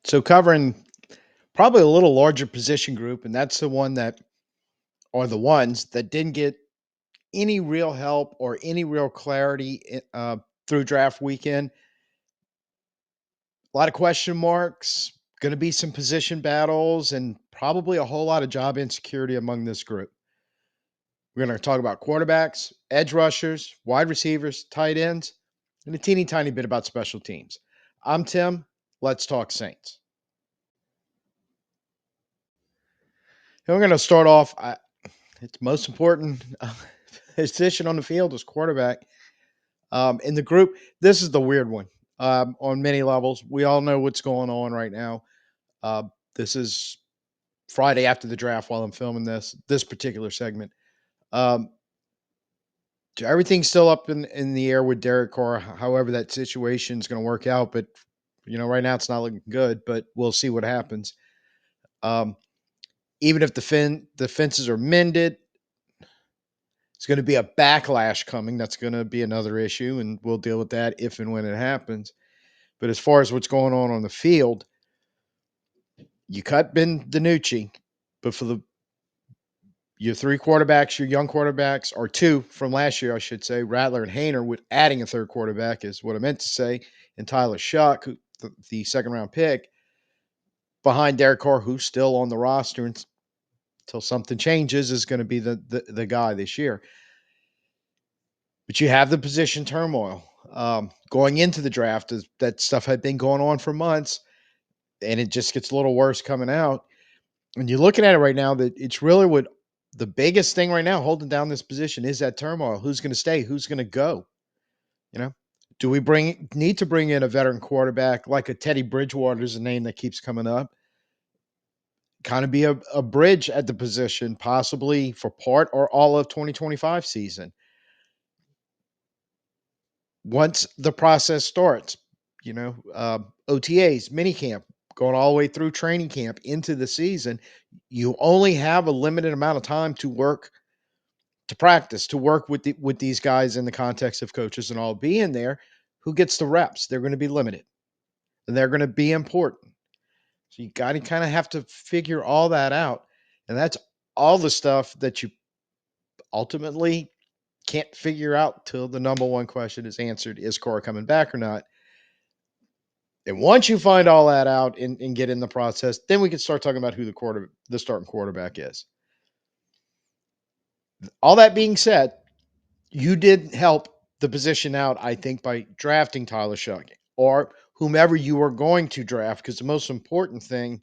So covering probably a little larger position group, and that's the one that or the ones that didn't get any real help or any real clarity through draft weekend. A lot of question marks, going to be some position battles, and probably a whole lot of job insecurity among this group. We're going to talk about quarterbacks, edge rushers, wide receivers, tight ends, and a teeny tiny bit about special teams. I'm Tim. Let's talk Saints. And we're going to start off. It's most important position on the field is quarterback. In the group, this is the weird one on many levels. We all know what's going on right now. Uh, this is Friday after the draft while I'm filming this particular segment. Um, Everything's still up in the air with Derek Carr. However, that situation is going to work out, but right now it's not looking good. But we'll see what happens. Um, Even if the fences are mended, it's going to be a backlash coming. That's going to be another issue, and we'll deal with that if and when it happens. But as far as what's going on the field, you cut Ben DiNucci, but for your three quarterbacks, your young quarterbacks, or two from last year, I should say, Rattler and Hayner, with adding a third quarterback is what I meant to say, and Tyler Shough, the second round pick, behind Derek Carr, who's still on the roster until something changes, is going to be the guy this year. But you have the position turmoil. Going into the draft, that stuff had been going on for months, and it just gets a little worse coming out. And you're looking at it right now that it's really what the biggest thing right now holding down this position is that turmoil. Who's going to stay? Who's going to go? You know, do we need to bring in a veteran quarterback like a Teddy Bridgewater is a name that keeps coming up? Kind of be a bridge at the position, possibly for part or all of 2025 season. Once the process starts, OTAs, minicamp, going all the way through training camp into the season, you only have a limited amount of time to work, to practice, to work with these guys in the context of coaches and all being there. Who gets the reps? They're going to be limited, and they're going to be important. So you got to kind of have to figure all that out, and that's all the stuff that you ultimately can't figure out till the number one question is answered: is Carr coming back or not? And once you find all that out and get in the process, then we can start talking about who the starting quarterback is. All that being said, you did help the position out, I think, by drafting Tyler Shough or whomever you are going to draft, because the most important thing,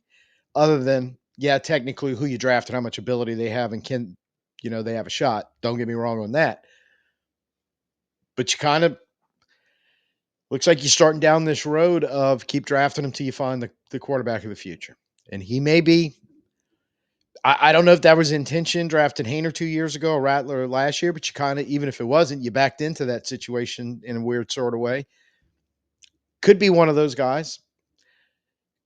other than, technically who you draft and how much ability they have and can, they have a shot. Don't get me wrong on that. But you kind of looks like you're starting down this road of keep drafting until you find the quarterback of the future. And he may be, I don't know if that was intention, drafting Hayner 2 years ago, or Rattler last year, but you kind of, even if it wasn't, you backed into that situation in a weird sort of way. Could be one of those guys.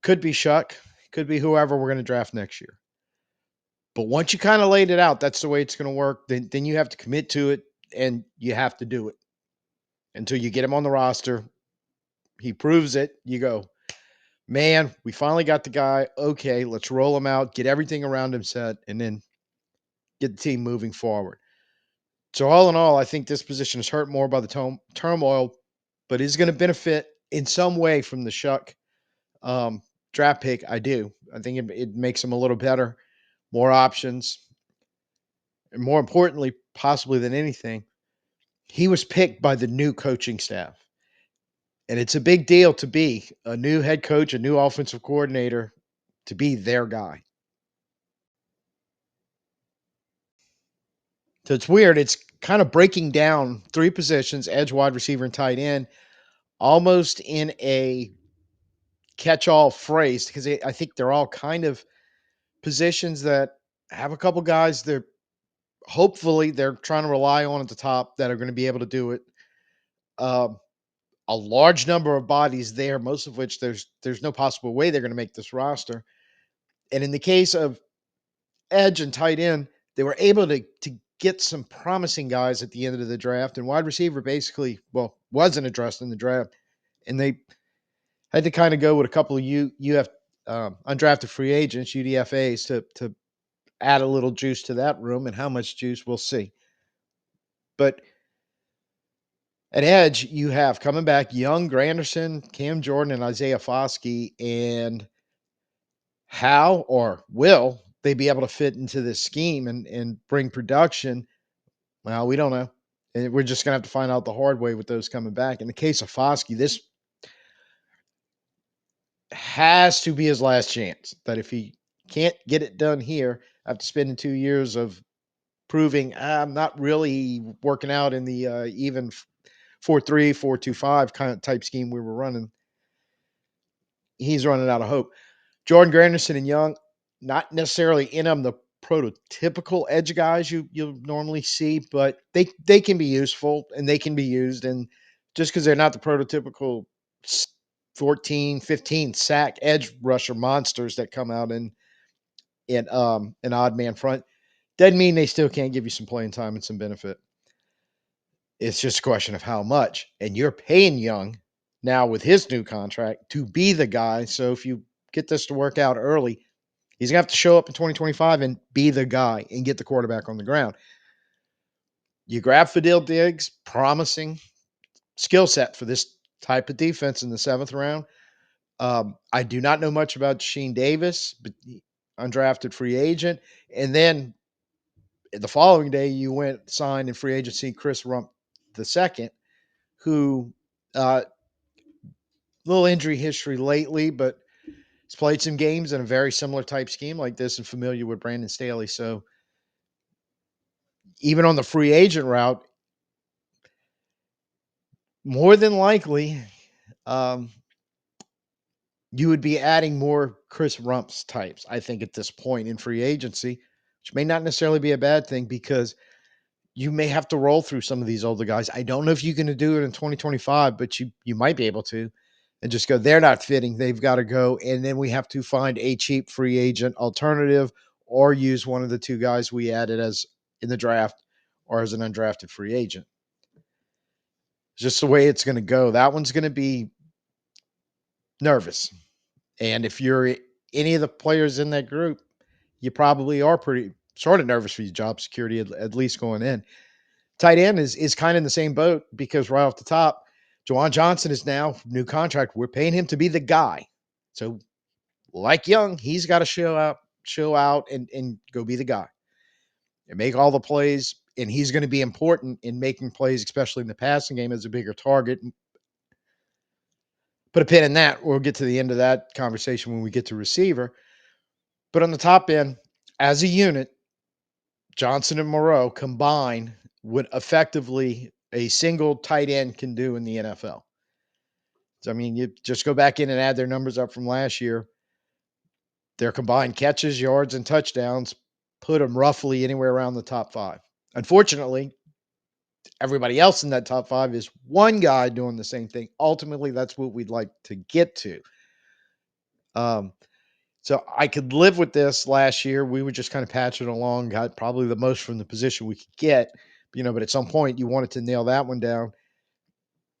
Could be Shough. Could be whoever we're going to draft next year. But once you kind of laid it out, that's the way it's going to work. Then you have to commit to it, and you have to do it until you get him on the roster. He proves it. You go, man, we finally got the guy. Okay, let's roll him out, get everything around him set, and then get the team moving forward. So all in all, I think this position is hurt more by the turmoil, but is going to benefit in some way from the Shough draft pick. I do. I think it makes him a little better, more options, and more importantly, possibly than anything, he was picked by the new coaching staff. And it's a big deal to be a new head coach, a new offensive coordinator, to be their guy. So it's weird. It's kind of breaking down three positions: edge, wide receiver, and tight end, almost in a catch-all phrase, because I think they're all kind of positions that have a couple guys they're hopefully they're trying to rely on at the top that are going to be able to do it. Um, a large number of bodies there, most of which there's no possible way they're going to make this roster. And in the case of edge and tight end, they were able to get some promising guys at the end of the draft, and wide receiver basically, wasn't addressed in the draft, and they had to kind of go with a couple of undrafted free agents, UDFAs, to add a little juice to that room, and how much juice we'll see. But at edge, you have coming back young Granderson, Cam Jordan, and Isaiah Foskey. And how or will they be able to fit into this scheme and bring production? Well, we don't know. And we're just going to have to find out the hard way with those coming back. In the case of Foskey, this has to be his last chance. That if he can't get it done here after spending 2 years of proving I'm not really working out in the even 4-3, 4-2-5 kind of type scheme we were running, he's running out of hope. Jordan Granderson and Young, not necessarily in them the prototypical edge guys you'll normally see, but they can be useful and they can be used. And just because they're not the prototypical 14, 15 sack edge rusher monsters that come out in an odd man front, doesn't mean they still can't give you some playing time and some benefit. It's just a question of how much. And you're paying Young now with his new contract to be the guy. So if you get this to work out early, he's going to have to show up in 2025 and be the guy and get the quarterback on the ground. You grab Fadil Diggs, promising skill set for this type of defense in the 7th round. I do not know much about Sheen Davis, but undrafted free agent. And then the following day, you went signed in free agency Chris Rump II, who little injury history lately, but he's played some games in a very similar type scheme like this and familiar with Brandon Staley. So even on the free agent route, more than likely, um, you would be adding more Chris Rumps types, I think, at this point in free agency, which may not necessarily be a bad thing because you may have to roll through some of these older guys. I don't know if you're going to do it in 2025, but you might be able to, and just go, they're not fitting. They've got to go. And then we have to find a cheap free agent alternative or use one of the two guys we added as in the draft or as an undrafted free agent. Just the way it's going to go. That one's going to be nervous. And if you're any of the players in that group, you probably are pretty sort of nervous for your job security, at least going in. Tight end is kind of in the same boat because right off the top, Juwan Johnson is now new contract. We're paying him to be the guy. So like Young, he's got to show out and go be the guy and make all the plays. And he's going to be important in making plays, especially in the passing game as a bigger target. Put a pin in that. We'll get to the end of that conversation when we get to receiver. But on the top end, as a unit, Johnson and Moreau combine what effectively a single tight end can do in the NFL. So, I mean, you just go back in and add their numbers up from last year. Their combined catches, yards, and touchdowns put them roughly anywhere around the top 5. Unfortunately, everybody else in that top 5 is one guy doing the same thing. Ultimately, that's what we'd like to get to. So I could live with this last year. We were just kind of patching along, got probably the most from the position we could get, but at some point you wanted to nail that one down.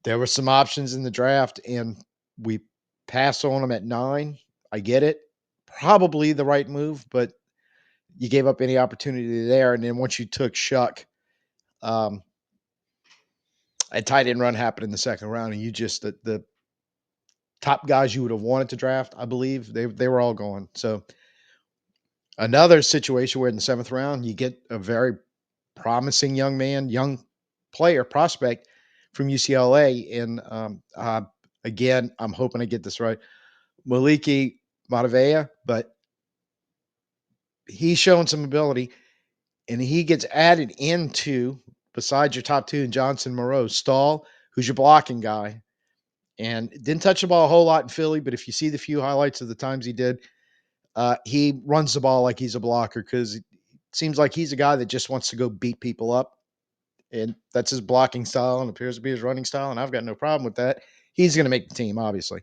There were some options in the draft and we passed on them at 9. I get it. Probably the right move, but you gave up any opportunity there. And then once you took Shough, a tight end run happened in the 2nd round, and you just the top guys you would have wanted to draft, I believe, they were all gone. So another situation where in the 7th round you get a very promising young man, young player, prospect from UCLA. And again, I'm hoping I get this right, Maliki Matavea, but he's showing some ability, and he gets added into, besides your top 2 in Johnson Moreau, Stahl, who's your blocking guy, and didn't touch the ball a whole lot in Philly, but if you see the few highlights of the times he did, he runs the ball like he's a blocker because it seems like he's a guy that just wants to go beat people up. And that's his blocking style and appears to be his running style. And I've got no problem with that. He's going to make the team, obviously.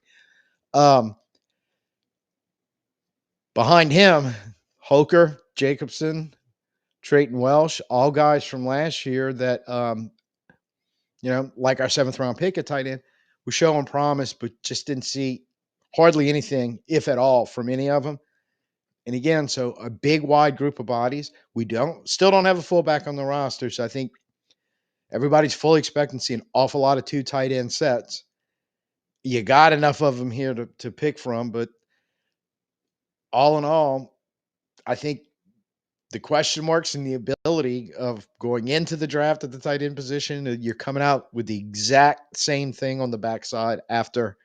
Behind him, Hoker, Jacobson, Trayton Welsh, all guys from last year that, like our 7th round pick at tight end, were showing promise, but just didn't see hardly anything, if at all, from any of them. And again, so a big, wide group of bodies. We don't have a fullback on the roster. So I think everybody's fully expecting to see an awful lot of two tight end sets. You got enough of them here to pick from, but all in all, I think the question marks and the ability of going into the draft at the tight end position, you're coming out with the exact same thing on the backside after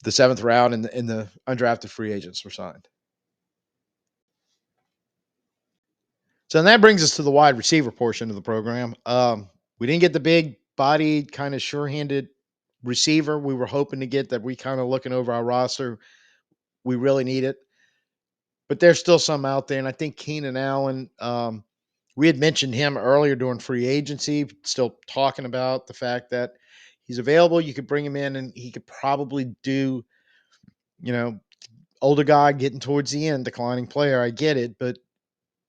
the seventh round and the undrafted free agents were signed. So that brings us to the wide receiver portion of the program. We didn't get the big bodied, kind of sure-handed receiver we were hoping to get, that we kind of looking over our roster. We really need it. But there's still some out there. And I think Keenan Allen, we had mentioned him earlier during free agency, still talking about the fact that he's available. You could bring him in and he could probably do, you know, older guy getting towards the end, declining player. I get it. But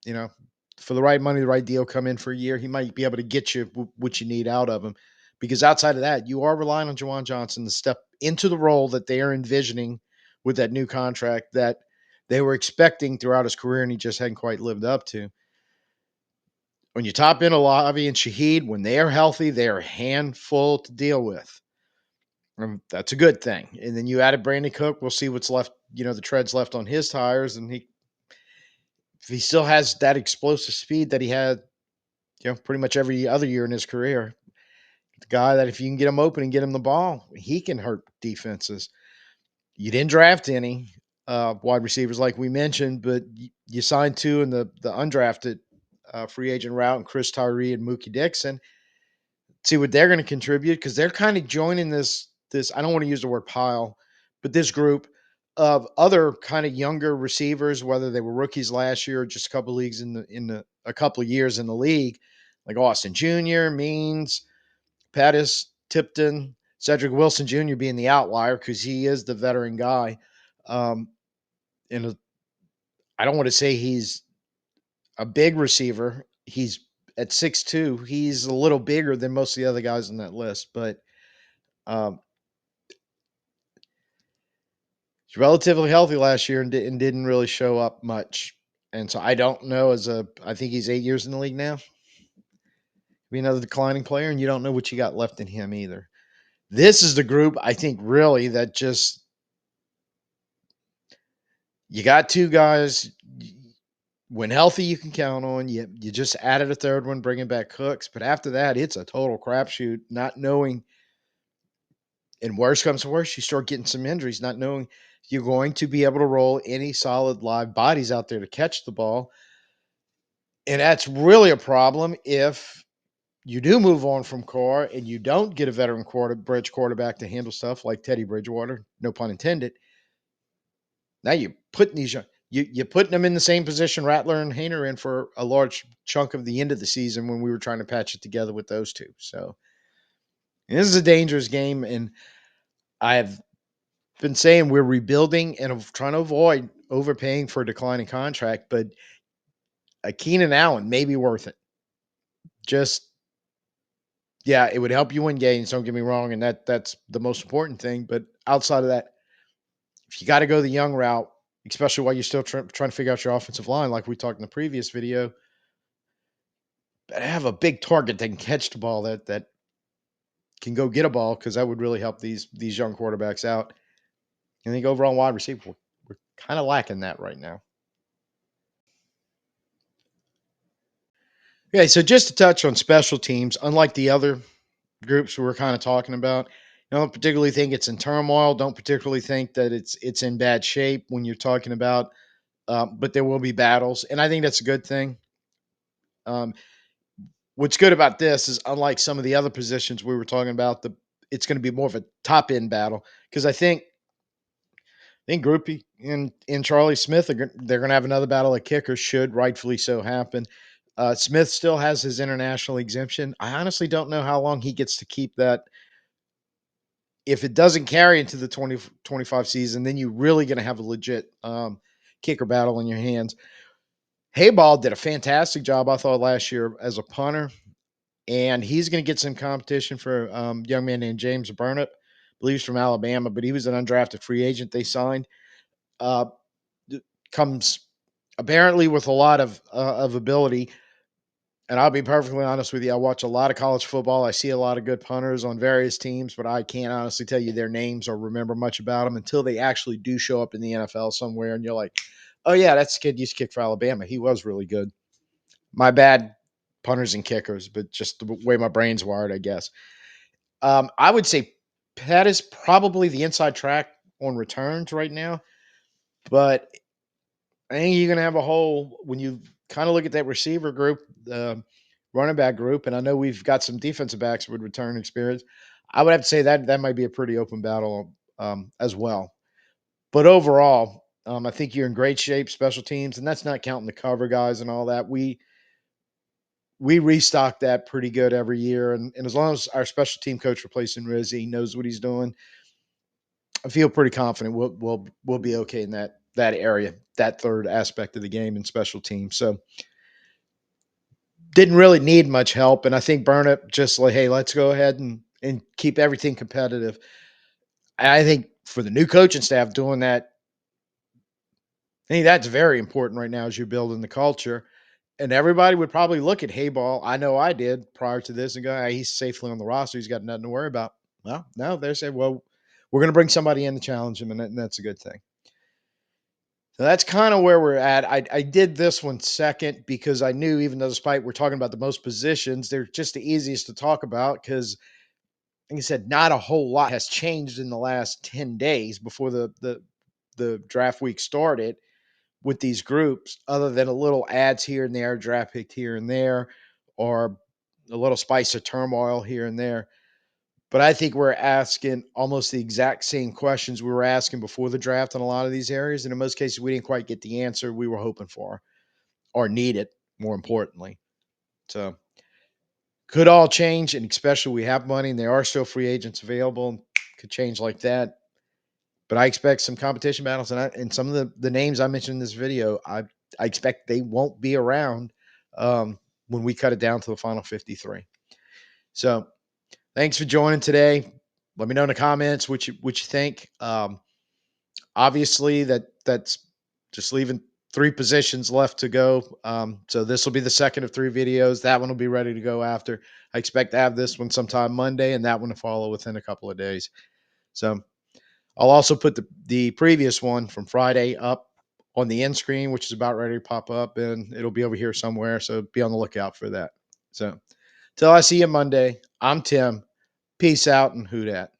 you know, for the right money, the right deal, come in for a year, he might be able to get you what you need out of him. Because outside of that, you are relying on Juwan Johnson to step into the role that they are envisioning with that new contract that they were expecting throughout his career, and he just hadn't quite lived up to. When you top in Olavi and Shaheed, when they are healthy, they are a handful to deal with. That's a good thing. And then you added Brandon Cook. We'll see what's left, the treads left on his tires. And if he still has that explosive speed that he had, pretty much every other year in his career, the guy that if you can get him open and get him the ball, he can hurt defenses. You didn't draft any wide receivers like we mentioned, but you signed two in the undrafted free agent route, and Chris Tyree and Mookie Dixon. See what they're going to contribute, because they're kind of joining this. I don't want to use the word pile, but this group of other kind of younger receivers, whether they were rookies last year or just a couple of leagues a couple of years in the league, like Austin Jr., Means, Pettis, Tipton, Cedric Wilson Jr. being the outlier because he is the veteran guy. Um, and I don't want to say he's a big receiver. He's at 6'2". He's a little bigger than most of the other guys on that list, but um, he's relatively healthy last year and didn't really show up much. And so I don't know. I think he's 8 years in the league now. Be another declining player, and you don't know what you got left in him either. This is the group I think really that just you got two guys when healthy you can count on. You just added a third one, bringing back Cooks, but after that it's a total crapshoot. Not knowing, and worse comes to worse, you start getting some injuries, not knowing you're going to be able to roll any solid live bodies out there to catch the ball, and that's really a problem if you do move on from Carr and you don't get a veteran bridge quarterback to handle stuff like Teddy Bridgewater, no pun intended. Now you're putting you're putting them in the same position Rattler and Hayner in for a large chunk of the end of the season when we were trying to patch it together with those two. So this is a dangerous game, and I have been saying we're rebuilding and trying to avoid overpaying for a declining contract, but a Keenan Allen may be worth it. Just yeah, it would help you win games. Don't get me wrong, and that's the most important thing. But outside of that, if you got to go the young route, especially while you're still trying to figure out your offensive line, like we talked in the previous video, but have a big target that can catch the ball, that can go get a ball, because that would really help these young quarterbacks out. And I think overall wide receiver, we're kind of lacking that right now. Okay, so just to touch on special teams, unlike the other groups we were kind of talking about, I don't particularly think it's in turmoil. Don't particularly think that it's in bad shape when you're talking about, but there will be battles, and I think that's a good thing. Um, what's good about this is, unlike some of the other positions we were talking about, it's going to be more of a top end battle, because I think Groupie and Charlie Smith they're going to have another battle at kicker, should rightfully so happen. Smith still has his international exemption. I honestly don't know how long he gets to keep that. If it doesn't carry into the 2025 season, then you're really going to have a legit kicker battle in your hands. Hayball did a fantastic job, I thought, last year as a punter, and he's going to get some competition for a young man named James Burnett. believes from Alabama, but he was an undrafted free agent they signed. Uh, Comes apparently with a lot of ability. And I'll be perfectly honest with you. I watch a lot of college football. I see a lot of good punters on various teams, but I can't honestly tell you their names or remember much about them until they actually do show up in the NFL somewhere. And you're like, oh, yeah, that's the kid used to kick for Alabama. He was really good. My bad, punters and kickers, but just the way my brain's wired, I guess. I would say Pat is probably the inside track on returns right now, but I think you're going to have a hole when you kind of look at that receiver group, the running back group, and I know we've got some defensive backs with return experience. I would have to say that might be a pretty open battle as well. But overall, I think you're in great shape, special teams, and that's not counting the cover guys and all that. We restock that pretty good every year, and as long as our special team coach replacing Rizzi knows what he's doing, I feel pretty confident we'll be okay in that area, that third aspect of the game in special teams. So didn't really need much help, and I think Burnett just like, hey, let's go ahead and keep everything competitive. I think for the new coaching staff doing that, I think that's very important right now as you're building the culture. And everybody would probably look at Hayball. I know I did prior to this and go, "Hey, he's safely on the roster. He's got nothing to worry about." Well, no, they said, well, we're going to bring somebody in to challenge him, and that's a good thing. So that's kind of where we're at. I did this one second because I knew, even though despite we're talking about the most positions, they're just the easiest to talk about because, like I said, not a whole lot has changed in the last 10 days before the draft week started with these groups, other than a little ads here and there, draft pick here and there, or a little spice of turmoil here and there. But I think we're asking almost the exact same questions we were asking before the draft in a lot of these areas. And in most cases, we didn't quite get the answer we were hoping for or needed, more importantly. So could all change. And especially we have money and there are still free agents available. Could change like that. But I expect some competition battles. And some of the names I mentioned in this video, I expect they won't be around when we cut it down to the final 53. So thanks for joining today. Let me know in the comments what you think. Obviously, that's just leaving 3 positions left to go. So this will be the second of 3 videos. That one will be ready to go after. I expect to have this one sometime Monday, and that one to follow within a couple of days. So I'll also put the previous one from Friday up on the end screen, which is about ready to pop up, and it'll be over here somewhere. So be on the lookout for that. So till I see you Monday, I'm Tim. Peace out and who dat.